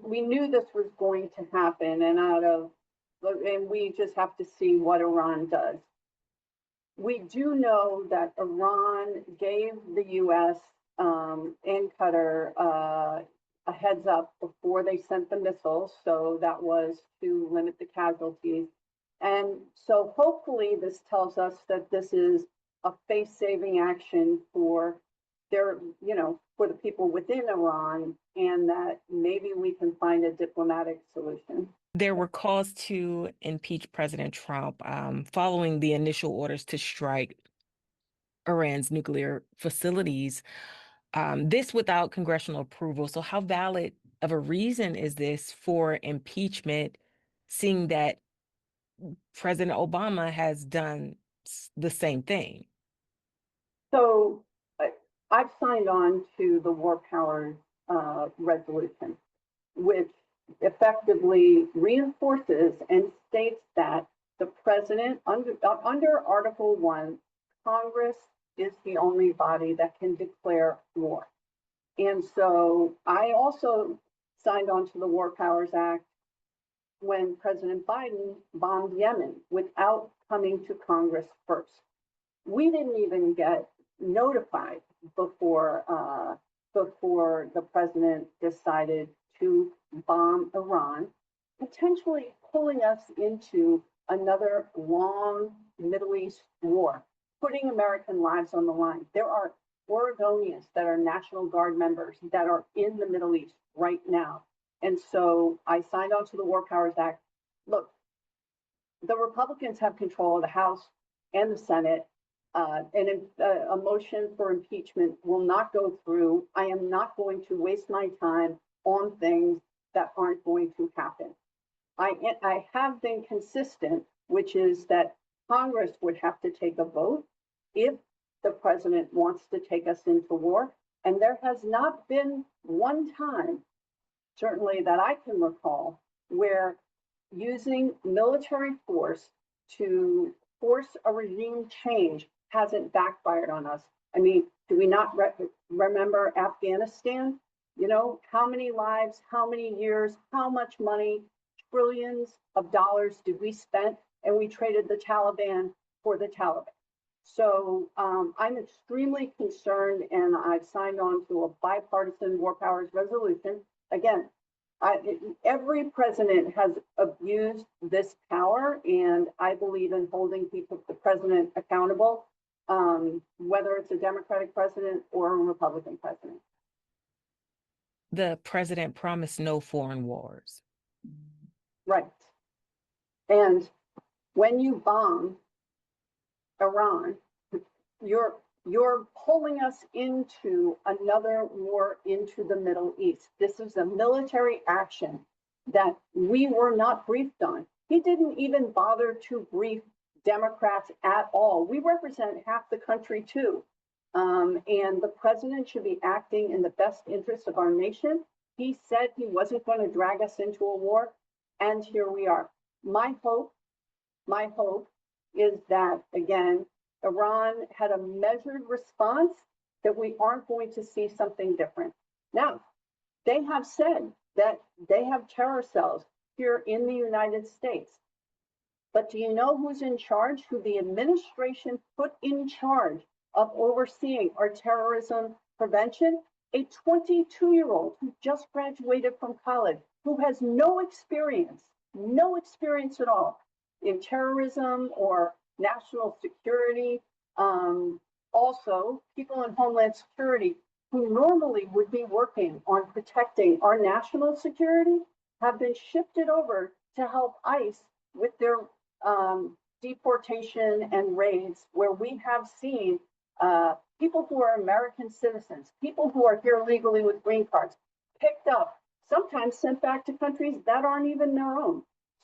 we knew this was going to happen, and we just have to see what Iran does. We do know that Iran gave the U.S. And Qatar a heads up before they sent the missiles, so that was to limit the casualties. And so hopefully this tells us that this is a face-saving action for for the people within Iran, and that maybe we can find a diplomatic solution. There were calls to impeach President Trump following the initial orders to strike Iran's nuclear facilities, this without congressional approval. So how valid of a reason is this for impeachment, seeing that President Obama has done the same thing? So I've signed on to the War Powers resolution, which effectively reinforces and states that the president, under Article 1, Congress is the only body that can declare war. And so I also signed on to the War Powers Act when President Biden bombed Yemen without coming to Congress first. We didn't even get notified before the president decided to bomb Iran, potentially pulling us into another long Middle East war, putting American lives on the line. There are Oregonians that are National Guard members that are in the Middle East right now. And so I signed on to the War Powers Act. Look, the Republicans have control of the House and the Senate, and a motion for impeachment will not go through. I am not going to waste my time on things that aren't going to happen. I have been consistent, which is that Congress would have to take a vote if the president wants to take us into war. And there has not been one time, certainly that I can recall, where using military force to force a regime change hasn't backfired on us. I mean, do we not remember Afghanistan? You know, how many lives, how many years, how much money, trillions of dollars did we spend, and we traded the Taliban for the Taliban. So I'm extremely concerned, and I've signed on to a bipartisan War Powers resolution. Again, every president has abused this power, and I believe in holding the president accountable, whether it's a Democratic president or a Republican president. The president promised no foreign wars. Right. And when you bomb Iran, you're pulling us into another war into the Middle East. This is a military action that we were not briefed on. He didn't even bother to brief Democrats at all. We represent half the country too. And the president should be acting in the best interest of our nation. He said he wasn't going to drag us into a war, and here we are. My hope is that, again, Iran had a measured response, that we aren't going to see something different. Now, they have said that they have terror cells here in the United States. But do you know who's in charge, who the administration put in charge of overseeing our terrorism prevention? A 22-year-old who just graduated from college, who has no experience at all in terrorism or national security. Also, people in Homeland Security who normally would be working on protecting our national security have been shifted over to help ICE with their deportation and raids, where we have seen people who are American citizens, people who are here legally with green cards, picked up, sometimes sent back to countries that aren't even their own.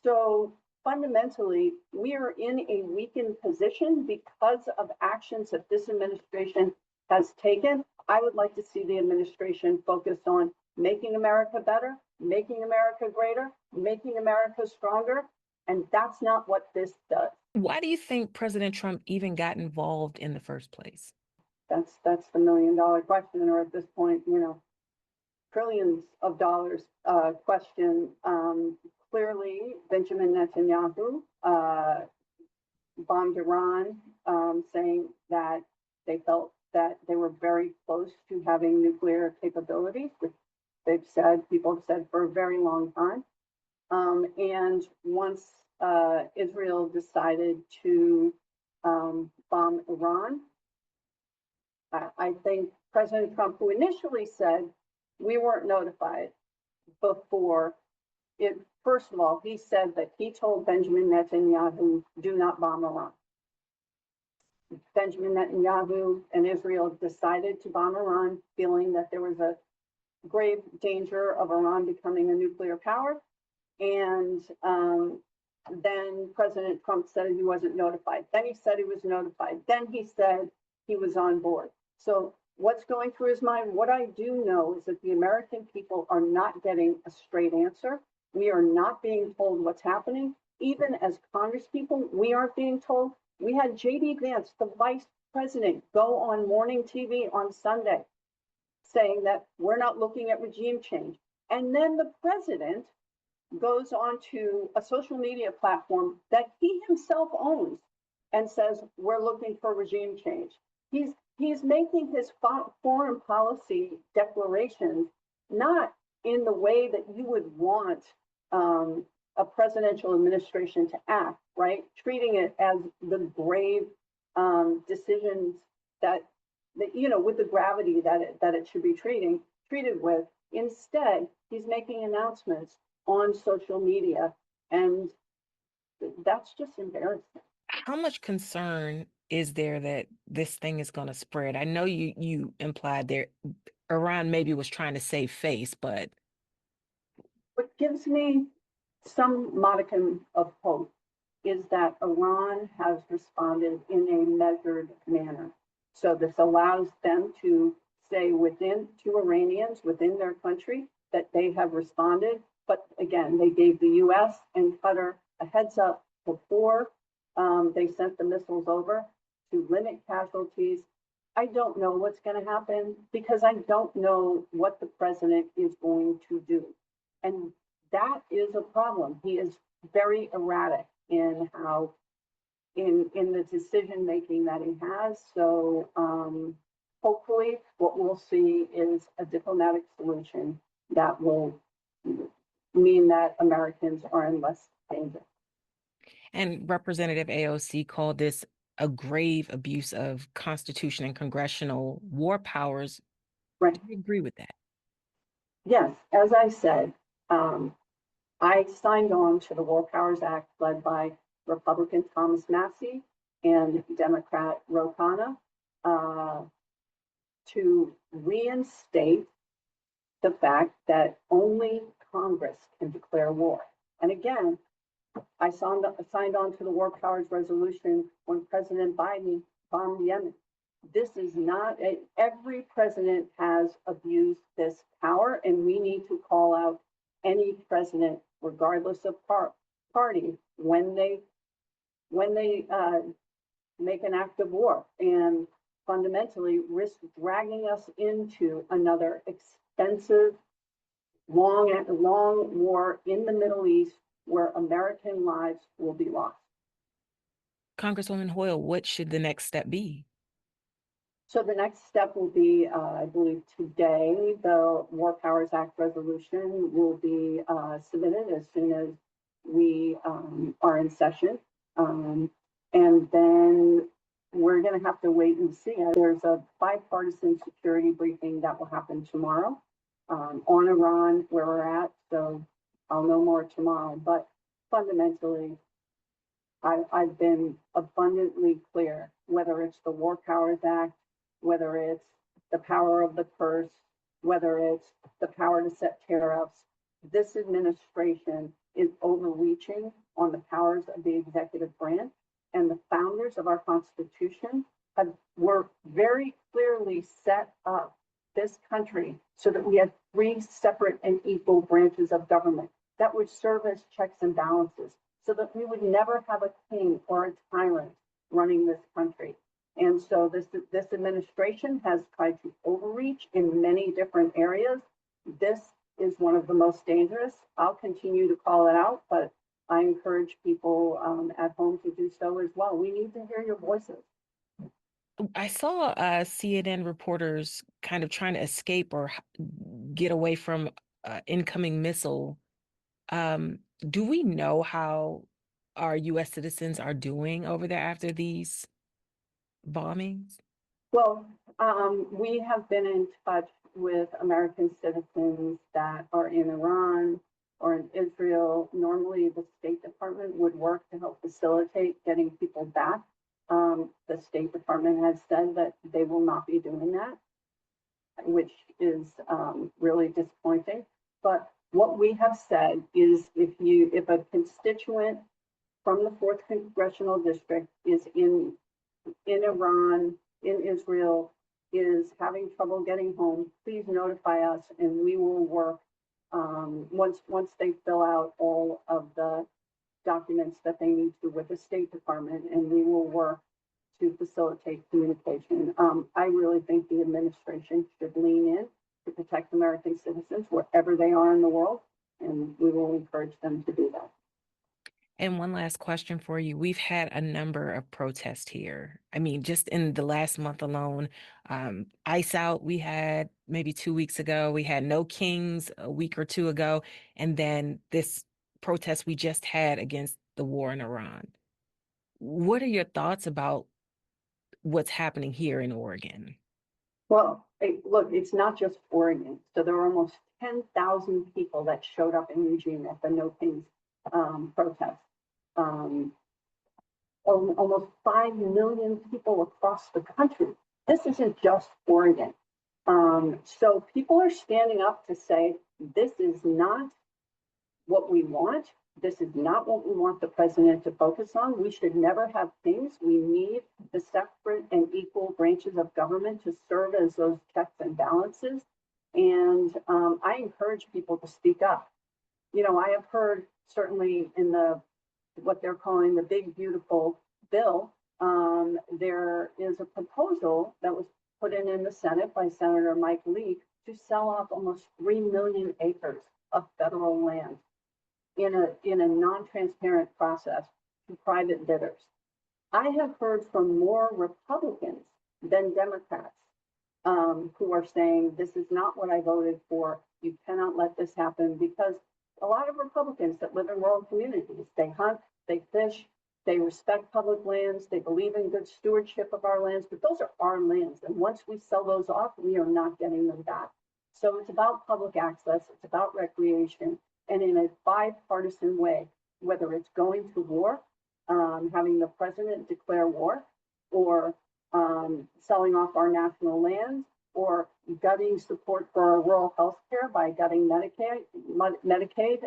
So fundamentally, we are in a weakened position because of actions that this administration has taken. I would like to see the administration focus on making America better, making America greater, making America stronger. And that's not what this does. Why do you think President Trump even got involved in the first place? That's the $1 million question, or at this point, trillions of dollars question. Clearly, Benjamin Netanyahu bombed Iran, saying that they felt that they were very close to having nuclear capabilities, which people have said for a very long time. And once Israel decided to bomb Iran, I think President Trump, who initially said we weren't notified before it, first of all, he said that he told Benjamin Netanyahu, do not bomb Iran. Benjamin Netanyahu and Israel decided to bomb Iran, feeling that there was a grave danger of Iran becoming a nuclear power. And then President Trump said he wasn't notified. Then he said he was notified. Then he said he was on board. So what's going through his mind? What I do know is that the American people are not getting a straight answer. We are not being told what's happening. Even as Congresspeople, we aren't being told. We had J.D. Vance, the vice president, go on morning TV on Sunday saying that we're not looking at regime change. And then the president goes on to a social media platform that he himself owns and says, we're looking for regime change. He's making his foreign policy declarations not in the way that you would want a presidential administration to act, right? Treating it as the grave decisions that with the gravity that it should be treated with. Instead, he's making announcements on social media, and that's just embarrassing. How much concern is there that this thing is going to spread? I know you implied there Iran maybe was trying to save face, but what gives me some modicum of hope is that Iran has responded in a measured manner. So this allows them to say to Iranians within their country that they have responded. But again, they gave the US and Qatar a heads up before they sent the missiles over to limit casualties. I don't know what's going to happen because I don't know what the president is going to do. And that is a problem. He is very erratic in the decision making that he has. So hopefully what we'll see is a diplomatic solution that will mean that Americans are in less danger. And Representative AOC called this a grave abuse of Constitution and congressional war powers. Right. Do you agree with that? Yes, as I said, I signed on to the War Powers Act led by Republican Thomas Massie and Democrat Ro Khanna to reinstate the fact that only Congress can declare war. And again, I signed on to the War Powers Resolution when President Biden bombed Yemen. This is not every president has abused this power, and we need to call out any president, regardless of party, when they make an act of war and fundamentally risk dragging us into another expensive, long war in the Middle East where American lives will be lost. Congresswoman Hoyle, what should the next step be? So the next step will be, I believe today, the War Powers Act resolution will be submitted as soon as we are in session. And then we're going to have to wait and see. There's a bipartisan security briefing that will happen tomorrow on Iran, where we're at. So I'll know more tomorrow. But fundamentally, I've been abundantly clear, whether it's the War Powers Act, whether it's the power of the purse, whether it's the power to set tariffs, this administration is overreaching on the powers of the executive branch. And the founders of our Constitution were very clearly set up this country so that we had three separate and equal branches of government that would serve as checks and balances, so that we would never have a king or a tyrant running this country. And so this administration has tried to overreach in many different areas. this is one of the most dangerous. I'll continue to call it out, but I encourage people at home to do so as well. We need to hear your voices. I saw CNN reporters kind of trying to escape or get away from incoming missile. Um, do we know how our U.S. citizens are doing over there after these bombings? Well, we have been in touch with American citizens that are in Iran or in Israel. Normally, the State Department would work to help facilitate getting people back. The State Department has said that they will not be doing that, which is really disappointing. But what we have said is if a constituent from the 4th Congressional District is in Iran, in Israel, is having trouble getting home, please notify us and we will work once they fill out all of the documents that they need to with the State Department, and we will work to facilitate communication. I really think the administration should lean in to protect American citizens wherever they are in the world, and we will encourage them to do that. And one last question for you. We've had a number of protests here. I mean, just in the last month alone, Ice Out, we had maybe 2 weeks ago. We had No Kings a week or two ago. And then this protest we just had against the war in Iran. What are your thoughts about what's happening here in Oregon? Well, hey, look, it's not just Oregon. So there were almost 10,000 people that showed up in Eugene at the No Kings protest. Almost 5 million people across the country. This isn't just Oregon. So people are standing up to say, this is not what we want. This is not what we want the president to focus on. We should never have things. We need the separate and equal branches of government to serve as those checks and balances. And I encourage people to speak up. You know, I have heard certainly in what they're calling the big, beautiful bill, there is a proposal that was put in the Senate by Senator Mike Lee to sell off almost 3 million acres of federal land in a non-transparent process to private bidders. I have heard from more Republicans than Democrats who are saying, this is not what I voted for. You cannot let this happen, because a lot of Republicans that live in rural communities, they hunt, they fish, they respect public lands, they believe in good stewardship of our lands, but those are our lands. And once we sell those off, we are not getting them back. So it's about public access, it's about recreation, and in a bipartisan way, whether it's going to war, having the president declare war, or selling off our national lands, or gutting support for our rural health care by gutting Medicaid,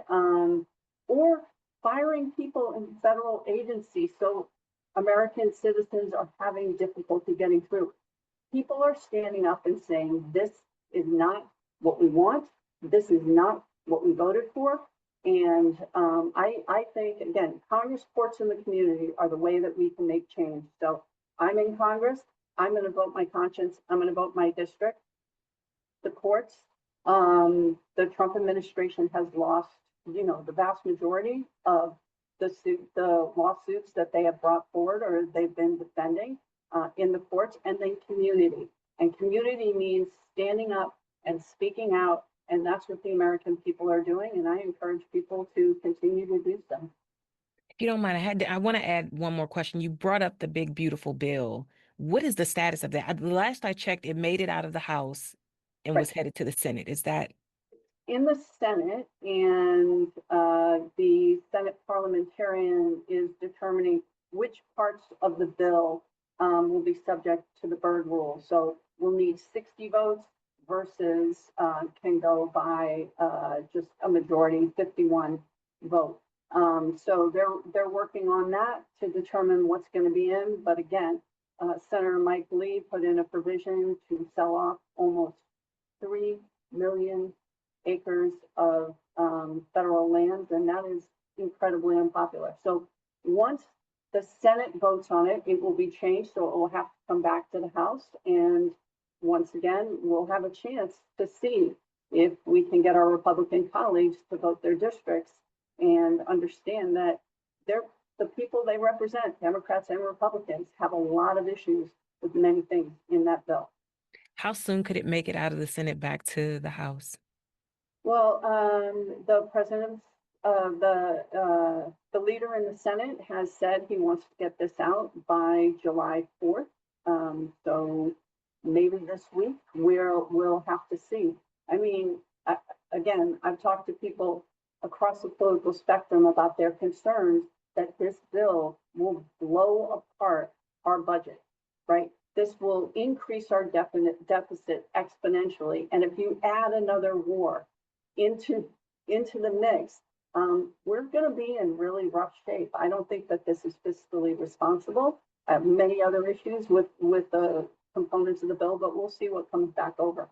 or firing people in federal agencies so American citizens are having difficulty getting through. People are standing up and saying, this is not what we want. This is not what we voted for. And I think, again, Congress courts in the community are the way that we can make change. So I'm in Congress. I'm going to vote my conscience. I'm going to vote my district. The courts, the Trump administration has lost, the vast majority of the lawsuits that they have brought forward or they've been defending in the courts, and then community. And community means standing up and speaking out. And that's what the American people are doing. And I encourage people to continue to do so. If you don't mind, I want to add one more question. You brought up the big, beautiful bill. What is the status of that? The last I checked, it made it out of the House and Right. was headed to the Senate. Is that In the Senate, and the Senate parliamentarian is determining which parts of the bill will be subject to the Byrd rule. So we'll need 60 votes versus can go by just a majority, 51 vote. So they're working on that to determine what's going to be in. But again, Senator Mike Lee put in a provision to sell off almost 3 million acres of federal lands, and that is incredibly unpopular. So once the Senate votes on it, it will be changed, so it will have to come back to the House. And once again, we'll have a chance to see if we can get our Republican colleagues to vote their districts and understand that they're the people they represent, Democrats and Republicans, have a lot of issues with many things in that bill. How soon could it make it out of the Senate back to the House? Well, the president's, the leader in the Senate has said he wants to get this out by July 4th. So maybe this week we'll have to see. I mean, again, I've talked to people across the political spectrum about their concerns that this bill will blow apart our budget, right? This will increase our deficit exponentially. And if you add another war into the mix, we're going to be in really rough shape. I don't think that this is fiscally responsible. I have many other issues with the components of the bill, but we'll see what comes back over.